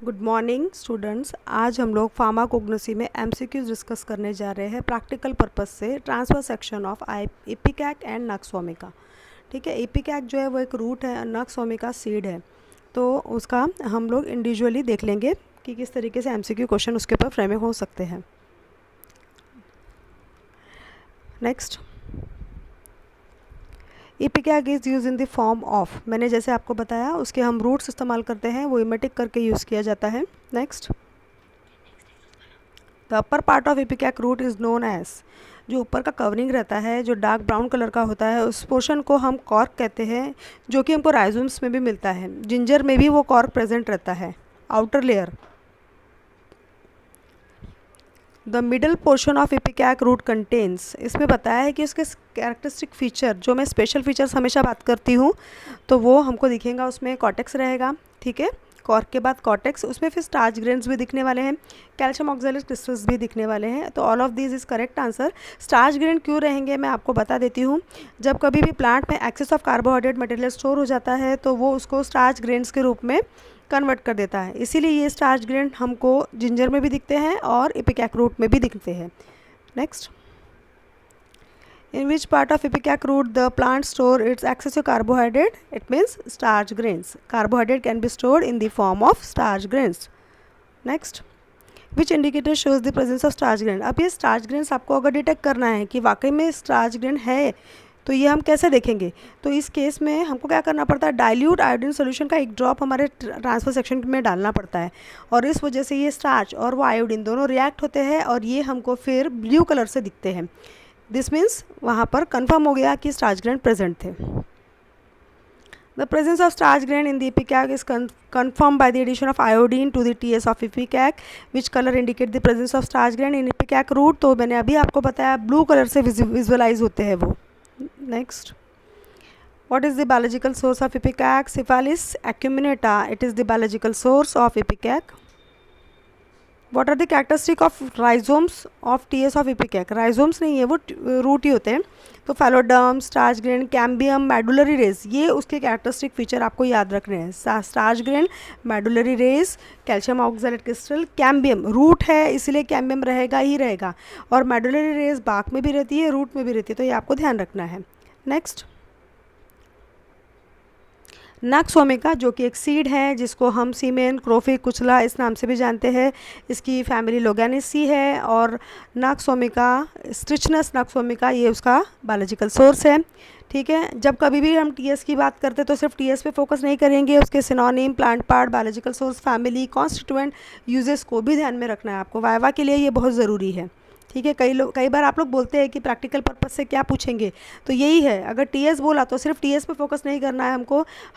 Good morning students. आज हम लोग फार्माकोग्नोसी में एमसीक्यूज डिस्कस करने जा रहे हैं प्रैक्टिकल पर्पस से transfer section of ipecac and nux vomica. ठीक है, इपिकैक जो है वो एक रूट है, नक्स ओमिका सीड है। तो उसका हम लोग इंडिविजुअली देख लेंगे कि किस तरीके से एमसीक्यू क्वेश्चन उसके ऊपर फ्रेमिंग हो सकते हैं। Next, इपिकैक is use in the form of, मैंने जैसे आपको बताया उसके हम रूट्स इस्तेमाल करते हैं, वो इमेटिक करके यूज़ किया जाता है। Next, the upper part of ipecac root is known as, जो ऊपर का कवरिंग रहता है जो डार्क ब्राउन कलर का होता है उस पोर्शन को हम कॉर्क कहते हैं, जो कि हमको राइजोम्स में भी मिलता है। जिंजर में भी वो कॉर्क प्रेजेंट रहता है, outer layer. The middle portion of ipecac root contains, इसमें बताया है कि उसके कैरेक्टरिस्टिक फीचर, जो मैं स्पेशल फीचर्स हमेशा बात करती हूँ तो वो हमको दिखेगा, उसमें कॉर्टेक्स रहेगा। ठीक है, कॉर्क के बाद कॉर्टेक्स, उसमें फिर स्टार्च ग्रेन्स भी दिखने वाले हैं, कैल्शियम ऑक्सैलेट क्रिस्टल्स भी दिखने वाले हैं। तो all of this is correct answer. Starch grain क्यों रहेंगे मैं आपको बता देती हूँ। जब कभी भी प्लांट में excess of carbohydrate material store हो जाता है तो वो उसको स्टार्च ग्रेन्स के रूप में कन्वर्ट कर देता है, इसीलिए ये स्टार्च ग्रेन हमको जिंजर में भी दिखते हैं और इपिकैक रूट में भी दिखते हैं। Next, in which part of ipecac root the plant store its excessive carbohydrate? It means starch grains. Carbohydrate can be stored in the form of starch grains. Next, which indicator shows the presence of starch grain? अब ये starch grains आपको अगर detect करना है कि वाकई में starch grain है तो ये हम कैसे देखेंगे। तो इस केस में हमको क्या करना पड़ता है, डाइल्यूट आयोडीन सोल्यूशन का एक ड्रॉप हमारे ट्रांसफर सेक्शन में डालना पड़ता है, और इस वजह से ये स्टार्च और वो आयोडीन दोनों रिएक्ट होते हैं और ये हमको फिर ब्लू कलर से दिखते हैं। दिस मीन्स वहाँ पर कंफर्म हो गया कि स्टार्च ग्रेन प्रेजेंट थे। The presence of starch grain in the इपिकैक is confirmed by the addition of iodine to the TS of ipecac, which color indicate the presence of starch grain in ipecac root? तो मैंने अभी आपको बताया blue colour से visualise होते हैं वो। Next, what is the biological source of ipecac? Syphilis acuminata, it is the biological source of ipecac. What are the characteristic of rhizomes of TS of ipecac? rhizomes नहीं है, वो root ही होते हैं। तो phelloderm, starch grain, cambium, medullary rays, ये उसके characteristic feature आपको याद रखने हैं। Starch grain, medullary rays, calcium oxalate crystal, cambium root है इसलिए कैम्बियम रहेगा ही रहेगा, और मेडुलरी रेज बाक में भी रहती है, रूट में भी रहती है, तो ये आपको ध्यान रखना है। नेक्स्ट, नक्स ओमिका जो कि एक सीड है जिसको हम सीमेन, क्रोफी, कुचला इस नाम से भी जानते हैं। इसकी फैमिली लोगैनेसी है, और नक्स ओमिका, स्ट्रिचनस नक्स ओमिका, ये उसका बायोलॉजिकल सोर्स है। ठीक है, जब कभी भी हम टीएस की बात करते हैं तो सिर्फ टीएस पे फोकस नहीं करेंगे, उसके synonym, plant part, biological source, family, constituent uses को भी ध्यान में रखना है आपको। वाइवा के लिए ये बहुत ज़रूरी है। ठीक है, कई बार आप लोग बोलते हैं कि प्रैक्टिकल पर्पस से क्या पूछेंगे, तो यही है, अगर टीएस बोला तो सिर्फ टीएस पे फोकस नहीं करना है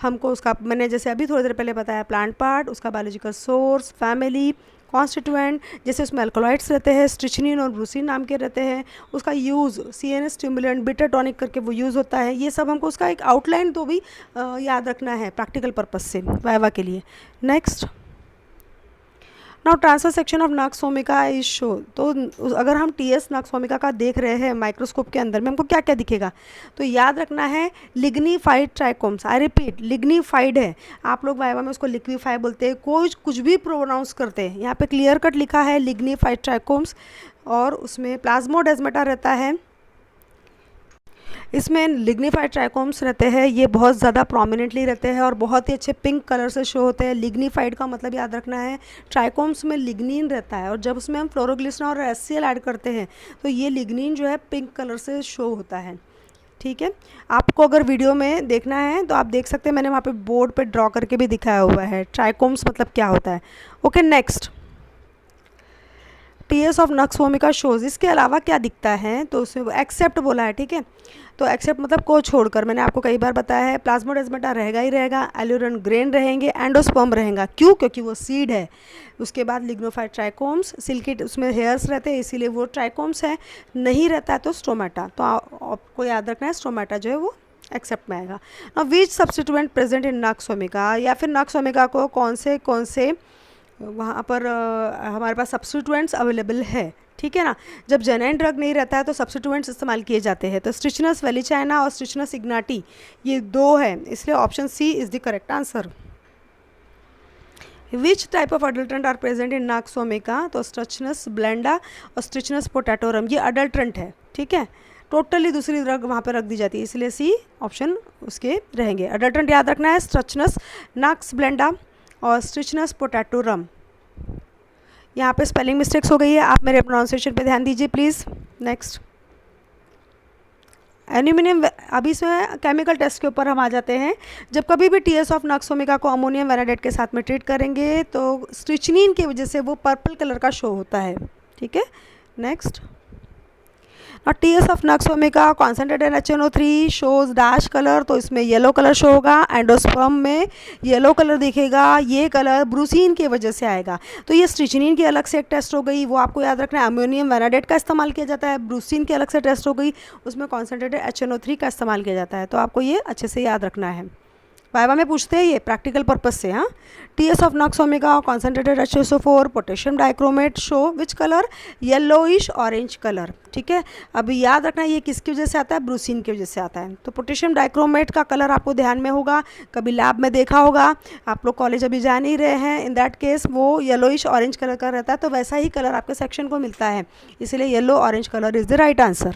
हमको उसका, मैंने जैसे अभी थोड़ी देर पहले बताया, प्लांट पार्ट, उसका बायोलॉजिकल सोर्स, फैमिली, कॉन्स्टिट्यूएंट, जैसे उसमें अल्कोलॉइड्स रहते हैं, स्ट्रिचनिन और ब्रूसिन नाम के रहते हैं, उसका use CNS stimulant, bitter tonic करके वो यूज़ होता है। ये सब हमको उसका एक आउटलाइन तो भी याद रखना है प्रैक्टिकल पर्पस से वाइवा के लिए। Next, now transfer section of nux vomica is show. तो अगर हम टीएस नक्स ओमिका का देख रहे हैं माइक्रोस्कोप के अंदर में हमको क्या क्या दिखेगा, तो याद रखना है lignified trichomes. I repeat, lignified है, आप लोग वाइवा में उसको लिक्विफाई बोलते हैं, कुछ भी प्रोनाउंस करते हैं। यहाँ पे क्लियर कट लिखा है लिग्निफाइड ट्राइकोम्स, और उसमें प्लाज्मोडेस्माटा रहता है। इसमें लिग्निफाइड ट्राइकोम्स रहते हैं, ये बहुत ज़्यादा प्रोमिनेंटली रहते हैं और बहुत ही अच्छे पिंक कलर से शो होते हैं। लिग्निफाइड का मतलब याद रखना है, ट्राइकोम्स में लिग्निन रहता है, और जब उसमें हम फ्लोरोग्लिसरॉल और एचसीएल ऐड करते हैं तो ये लिग्निन जो है पिंक कलर से शो होता है। ठीक है, आपको अगर वीडियो में देखना है तो आप देख सकते हैं, मैंने वहाँ पे बोर्ड पे ड्रॉ करके भी दिखाया हुआ है ट्राइकोम्स मतलब क्या होता है। Okay, next, TS of nux vomica shows, इसके अलावा क्या दिखता है, तो उसमें एक्सेप्ट बोला है। ठीक है, तो एक्सेप्ट मतलब को छोड़कर, मैंने आपको कई बार बताया है, प्लाज्मोडेस्माटा रहेगा ही रहेगा, एल्यूरन ग्रेन रहेंगे, एंडोस्पर्म रहेगा, क्यों, क्योंकि वो सीड है। उसके बाद लिग्नोफाइड ट्राइकोम्स, सिल्की, उसमें हेयर्स रहते हैं इसीलिए वो ट्राइकोम्स है, नहीं रहता है तो स्टोमेटा, तो आपको याद रखना है स्टोमेटा जो है वो एक्सेप्ट में आएगा। Now which substituent present in nux vomica, या फिर नक्स ओमिका को कौन से वहाँ पर हमारे पास सब्स्टिट्यूएंट्स अवेलेबल है। ठीक है ना, जब जेनाइन ड्रग नहीं रहता है तो सब्स्टिट्यूएंट्स इस्तेमाल किए जाते हैं, तो स्ट्रिचनस वेलिचाइना और स्ट्रिचनस इग्नाटी ये दो है, इसलिए option C is the correct answer. Which type of adulterant are present in nux vomica, तो स्ट्रचनस ब्लेंडा और स्ट्रिचनस पोटैटोरम, ये अडल्ट्रेंट है, ठीक है। टोटली दूसरी ड्रग वहाँ पे रख दी जाती है, इसलिए सी ऑप्शन उसके रहेंगे। अडल्ट्रेंट याद रखना है, स्ट्रचनस नाक्स ब्लेंडा और स्ट्रिचनस पोटैटोरम। यहाँ पे स्पेलिंग मिस्टेक्स हो गई है, आप मेरे प्रोनाउंसिएशन पे ध्यान दीजिए प्लीज़। नेक्स्ट एल्यूमिनियम, अभी इसमें केमिकल टेस्ट के ऊपर हम आ जाते हैं। जब कभी भी टीएस ऑफ नाक्सोमिका को अमोनियम वैनाडेट के साथ में ट्रीट करेंगे तो स्ट्रिचनिन की वजह से वो पर्पल कलर का शो होता है, ठीक है। नेक्स्ट, और TS of nux vomica concentrated HNO3 shows dash colour, तो इसमें येलो कलर शो होगा, एंडोस्पर्म में येलो कलर दिखेगा, ये कलर ब्रूसीन की वजह से आएगा। तो ये स्ट्रिचनिन की अलग से एक टेस्ट हो गई, वो आपको याद रखना है। अमोनियम वैनाडेट का इस्तेमाल किया जाता है, ब्रूसीन की अलग से टेस्ट हो गई, उसमें कॉन्सेंट्रेटेड HNO3 का इस्तेमाल किया जाता है। तो आपको ये अच्छे से याद रखना है, वाइवा में पूछते हैं ये प्रैक्टिकल पर्पस से। हाँ, TS of nux vomica concentrated H2SO4 potassium dichromate show which colour, yellowish orange colour, ठीक है। अभी याद रखना ये किसकी वजह से आता है, ब्रूसीन की वजह से आता है। तो पोटेशियम डाइक्रोमेट का कलर आपको ध्यान में होगा, कभी लैब में देखा होगा, आप लोग कॉलेज अभी जा नहीं रहे हैं, इन दैट केस वो येलोइश ऑरेंज कलर का रहता है, तो वैसा ही कलर आपके सेक्शन को मिलता है, इसलिए yellow orange colour is the right answer.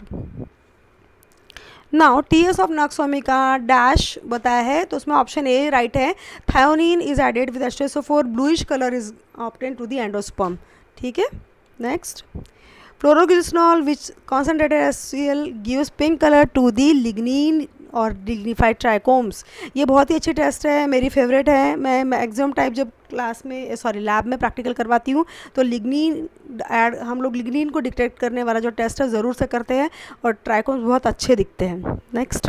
Now TS of nux vomica dash बताया है, तो उसमें ऑप्शन ए राइट है। Thionine is added with H2SO4, bluish colour is obtained to the endosperm, ठीक है। Next, phloroglucinol which concentrated HCl gives pink colour to the lignin और lignified trichomes. ये बहुत ही अच्छी टेस्ट है, मेरी फेवरेट है। मैं एग्जाम टाइप जब क्लास में लैब में प्रैक्टिकल करवाती हूँ तो लिग्निन हम लोग लिग्निन को डिटेक्ट करने वाला जो टेस्ट है ज़रूर से करते हैं, और ट्राइकोम्स बहुत अच्छे दिखते हैं। Next,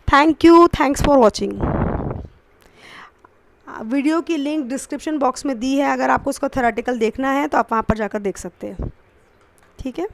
thank you, thanks for watching. Video की लिंक डिस्क्रिप्शन बॉक्स में दी है, अगर आपको उसका थ्योरेटिकल देखना है तो आप वहाँ पर जाकर देख सकते हैं, ठीक है।